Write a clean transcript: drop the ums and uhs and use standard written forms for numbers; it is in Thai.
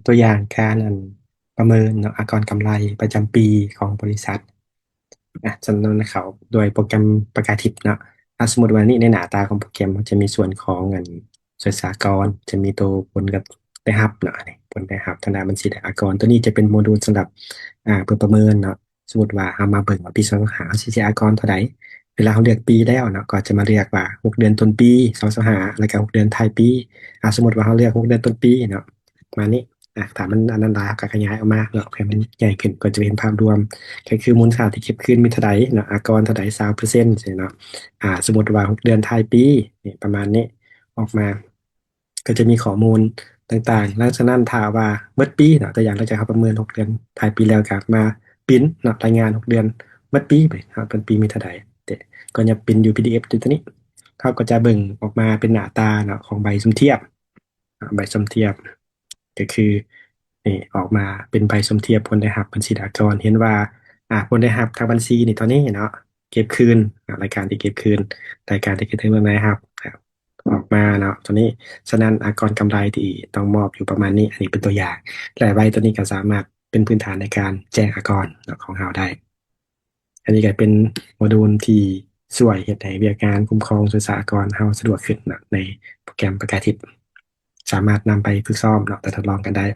ตัวอย่างการประเมินเนาะอักรกำไรประจำปีของบริษัทจำนวนเขาโดยโปรแกรมประกาศทิปเนาะสมมติว่านี่ในหน้าตาของโปรแกรมมันจะมีส่วนของส่วนสากลจะมีตัวผลกับได้รับเนาะนี่ผลได้รับทางด้านบัญชีและอากรตัวนี้จะเป็นโมดูลสำหรับเพื่อประเมินเนาะสมมติว่าเอามาเบิ่งว่าปี25เอาสิใช้อากรเท่าใดเวลาเขาเลือกปีแล้วเนาะก็จะมาเรียกว่า6เดือนต้นปี2025แล้วก็6เดือนท้ายปีสมมติว่าเขาเลือก6เดือนต้นปีเนาะมานี้ ถามมันอันนั้นดาก็ขยายออกมาเนาะให้มันใหญ่ขึ้นก็จะเห็นภาพรวมก็คือมูลค่าที่เก็บขึ้นมีเท่าใดเนาะอากรเท่าใด20%ใช่เนาะสมมติว่า6เดือนท้ายปีนี่ประมาณนี้ออกมาก็จะมีข้อมูลต่างๆหลังจากนั้นถ้าว่าเมื่อปีเนาะตัวอย่างเราจะเขาประเมิน6เดือนท้ายปีแล้วกลับมาปริ้นเนาะรายงาน6เดือนเมื่อปีไปครับเป็นปีมีเท่าใดแต่ก็จะเป็นอยู่ PDF อยู่ตัวนี้เขาก็จะเบิ่งออกมาเป็นหน้าตาเนาะของใบสมเทียบใบสมเทียบ ก็คือนี่ออกมาเป็นใบสมเทียบผลได้รับบัญชีดากรเห็นว่าผลได้รับทางบัญชีนี่ตอนนี้เนาะเก็บคืนรายการที่เก็บคืนรายการที่เก็บคืนเมื่อไหร่ครับออกมาเนาะตอนนี้ฉะนั้นกรกำไรที่ต้องมอบอยู่ประมาณนี้อันนี้เป็นตัวอย่างและใบตัวนี้ก็สามารถเป็นพื้นฐานในการแจ้งเนาะของเราได้อันนี้ก็เป็นโมดูลที่ช่วยเฮ็ดให้เวียกงานคุ้มครองสุสากรเราสะดวกขึ้นเนาะในโปรแกรมประกาศทิศสามารถนำไปฝึกซ้อมเนาะแต่ทดลองกันได้